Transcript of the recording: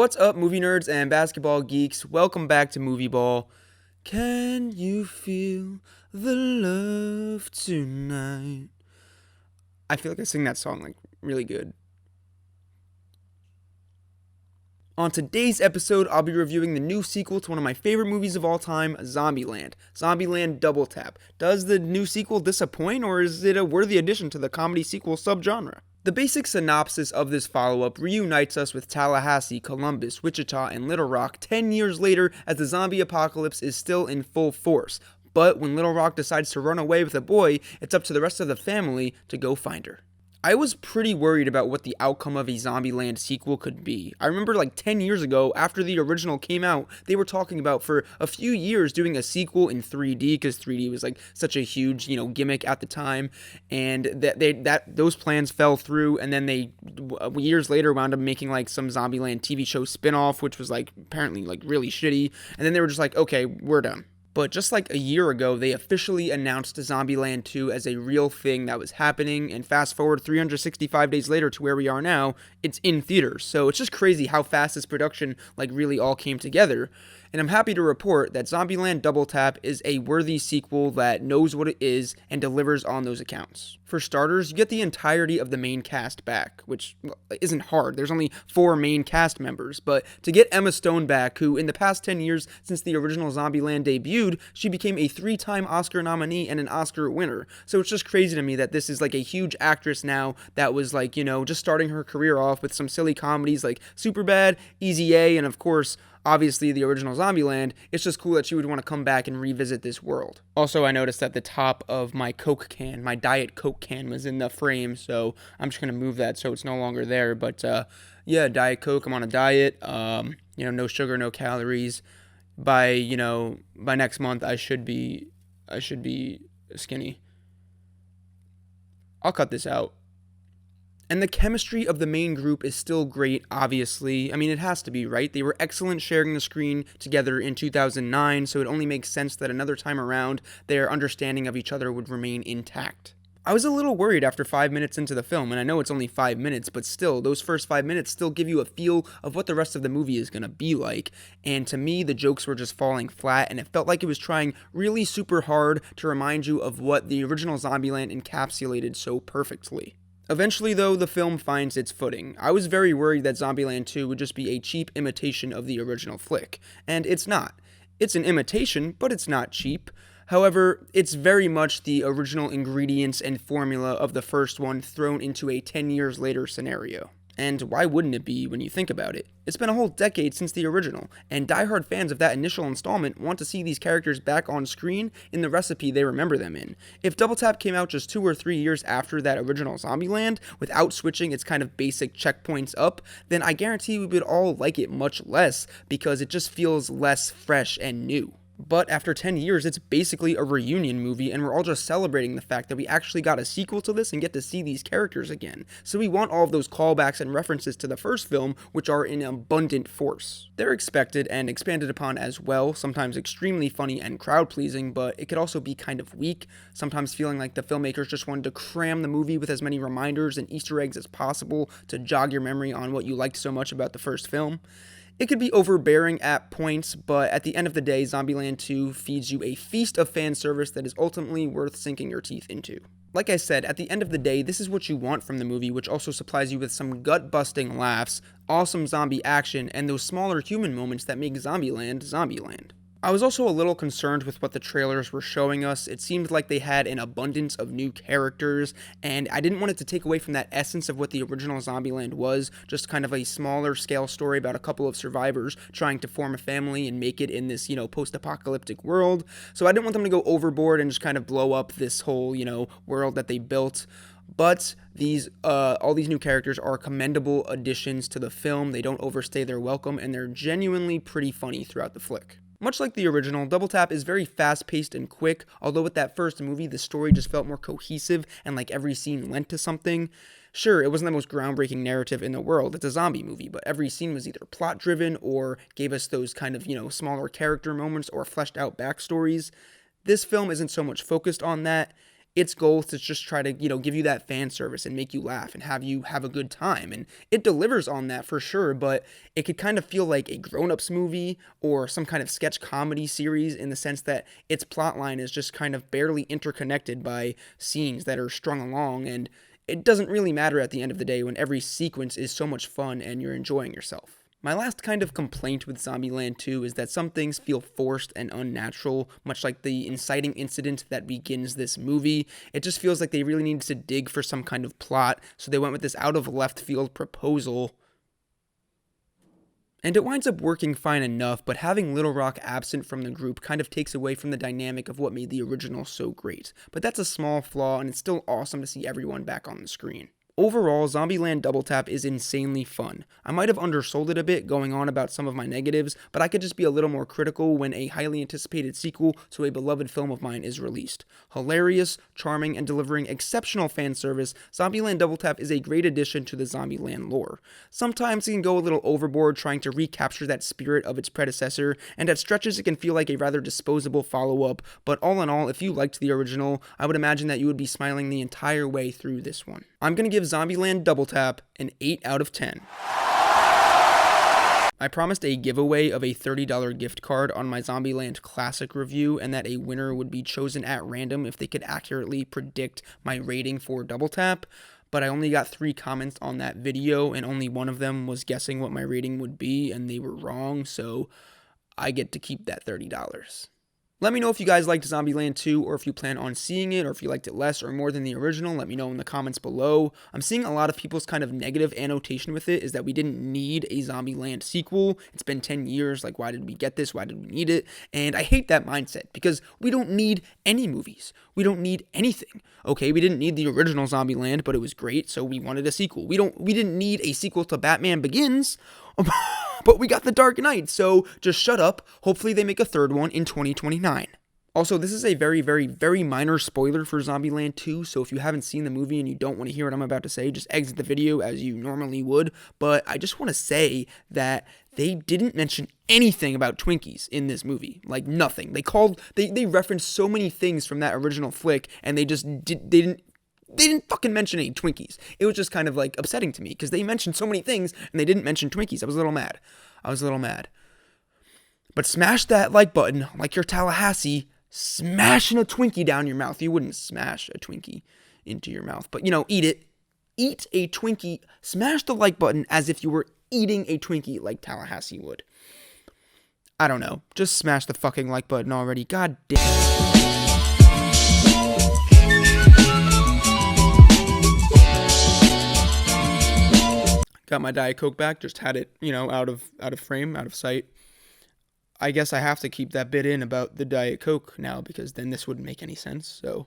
What's up, movie nerds and basketball geeks? Welcome back to Movie Ball. Can you feel the love tonight? I feel like I sing that song like really good. On today's episode, I'll be reviewing the new sequel to one of my favorite movies of all time, Zombieland. Zombieland Double Tap. Does the new sequel disappoint, or is it a worthy addition to the comedy sequel subgenre? The basic synopsis of this follow-up reunites us with Tallahassee, Columbus, Wichita, and Little Rock 10 years later as the zombie apocalypse is still in full force. But when Little Rock decides to run away with a boy, it's up to the rest of the family to go find her. I was pretty worried about what the outcome of a Zombieland sequel could be. I remember like 10 years ago, after the original came out, they were talking about for a few years doing a sequel in 3D because 3D was like such a huge, gimmick at the time, and those plans fell through, and then they years later wound up making like some Zombieland TV show spin-off, which was like apparently like really shitty, and then they were just like, okay, we're done. But just like a year ago, they officially announced Zombieland 2 as a real thing that was happening, and fast forward 365 days later to where we are now, it's in theaters. So it's just crazy how fast this production like really all came together. And I'm happy to report that Zombieland Double Tap is a worthy sequel that knows what it is and delivers on those accounts. For starters, you get the entirety of the main cast back, which isn't hard. There's only 4 main cast members, but to get Emma Stone back, who in the past 10 years since the original Zombieland debuted, she became a 3-time Oscar nominee and an Oscar winner. So it's just crazy to me that this is like a huge actress now that was like, just starting her career off with some silly comedies like Superbad, Easy A, and of course, obviously the original Zombieland. It's just cool that she would want to come back and revisit this world. Also, I noticed that the top of my Coke can, my Diet Coke can, was in the frame, so I'm just going to move that so it's no longer there. But yeah, Diet Coke, I'm on a diet, no sugar, no calories. By next month, I should be skinny. I'll cut this out. And the chemistry of the main group is still great, obviously. I mean, it has to be, right? They were excellent sharing the screen together in 2009, so it only makes sense that another time around, their understanding of each other would remain intact. I was a little worried after 5 minutes into the film, and I know it's only 5 minutes, but still, those first 5 minutes still give you a feel of what the rest of the movie is going to be like, and to me, the jokes were just falling flat, and it felt like it was trying really super hard to remind you of what the original Zombieland encapsulated so perfectly. Eventually, though, the film finds its footing. I was very worried that Zombieland 2 would just be a cheap imitation of the original flick, and it's not. It's an imitation, but it's not cheap. However, it's very much the original ingredients and formula of the first one thrown into a 10 years later scenario. And why wouldn't it be when you think about it? It's been a whole decade since the original, and diehard fans of that initial installment want to see these characters back on screen in the recipe they remember them in. If Double Tap came out just 2 or 3 years after that original Zombieland, without switching its kind of basic checkpoints up, then I guarantee we would all like it much less, because it just feels less fresh and new. But after 10 years, it's basically a reunion movie, and we're all just celebrating the fact that we actually got a sequel to this and get to see these characters again. So we want all of those callbacks and references to the first film, which are in abundant force. They're expected and expanded upon as well, sometimes extremely funny and crowd-pleasing, but it could also be kind of weak, sometimes feeling like the filmmakers just wanted to cram the movie with as many reminders and Easter eggs as possible to jog your memory on what you liked so much about the first film. It could be overbearing at points, but at the end of the day, Zombieland 2 feeds you a feast of fan service that is ultimately worth sinking your teeth into. Like I said, at the end of the day, this is what you want from the movie, which also supplies you with some gut-busting laughs, awesome zombie action, and those smaller human moments that make Zombieland Zombieland. I was also a little concerned with what the trailers were showing us. It seemed like they had an abundance of new characters, and I didn't want it to take away from that essence of what the original Zombieland was, just kind of a smaller scale story about a couple of survivors trying to form a family and make it in this, post-apocalyptic world. So I didn't want them to go overboard and just kind of blow up this whole, world that they built. But all these new characters are commendable additions to the film. They don't overstay their welcome, and they're genuinely pretty funny throughout the flick. Much like the original, Double Tap is very fast-paced and quick, although with that first movie, the story just felt more cohesive and like every scene lent to something. Sure, it wasn't the most groundbreaking narrative in the world, it's a zombie movie, but every scene was either plot-driven or gave us those kind of, smaller character moments or fleshed out backstories. This film isn't so much focused on that. its goal is to just try to, give you that fan service and make you laugh and have you have a good time. And it delivers on that for sure, but it could kind of feel like a grown-ups movie or some kind of sketch comedy series in the sense that its plot line is just kind of barely interconnected by scenes that are strung along, and it doesn't really matter at the end of the day when every sequence is so much fun and you're enjoying yourself. My last kind of complaint with Zombieland 2 is that some things feel forced and unnatural, much like the inciting incident that begins this movie. It just feels like they really needed to dig for some kind of plot, so they went with this out of left field proposal. And it winds up working fine enough, but having Little Rock absent from the group kind of takes away from the dynamic of what made the original so great. But that's a small flaw, and it's still awesome to see everyone back on the screen. Overall, Zombieland Double Tap is insanely fun. I might have undersold it a bit, going on about some of my negatives, but I could just be a little more critical when a highly anticipated sequel to a beloved film of mine is released. Hilarious, charming, and delivering exceptional fan service, Zombieland Double Tap is a great addition to the Zombieland lore. Sometimes it can go a little overboard trying to recapture that spirit of its predecessor, and at stretches it can feel like a rather disposable follow-up, but all in all, if you liked the original, I would imagine that you would be smiling the entire way through this one. I'm going to give Zombieland Double Tap an 8 out of 10. I promised a giveaway of a $30 gift card on my Zombieland Classic review, and that a winner would be chosen at random if they could accurately predict my rating for Double Tap, but I only got 3 comments on that video, and only one of them was guessing what my rating would be, and they were wrong, so I get to keep that $30. Let me know if you guys liked Zombieland 2, or if you plan on seeing it, or if you liked it less or more than the original. Let me know in the comments below. I'm seeing a lot of people's kind of negative annotation with it is that we didn't need a Zombieland sequel. It's been 10 years, like why did we get this? Why did we need it? And I hate that mindset, because we don't need any movies. We don't need anything. Okay, we didn't need the original Zombieland, but it was great, so we wanted a sequel. We didn't need a sequel to Batman Begins, but we got The Dark Knight, so just shut up. Hopefully they make a third one in 2029. Also, this is a very, very, very minor spoiler for Zombieland 2, so if you haven't seen the movie and you don't want to hear what I'm about to say, just exit the video as you normally would. But I just want to say that they didn't mention anything about Twinkies in this movie. Like, nothing. They referenced so many things from that original flick, and they didn't fucking mention any Twinkies. It was just kind of like upsetting to me because they mentioned so many things and they didn't mention Twinkies. I was a little mad. But smash that like button like you're Tallahassee, smashing a Twinkie down your mouth. You wouldn't smash a Twinkie into your mouth, but eat it. Eat a Twinkie. Smash the like button as if you were eating a Twinkie like Tallahassee would. I don't know. Just smash the fucking like button already. God damn. Got my Diet Coke back, just had it, out of frame, out of sight. I guess I have to keep that bit in about the Diet Coke now, because then this wouldn't make any sense. So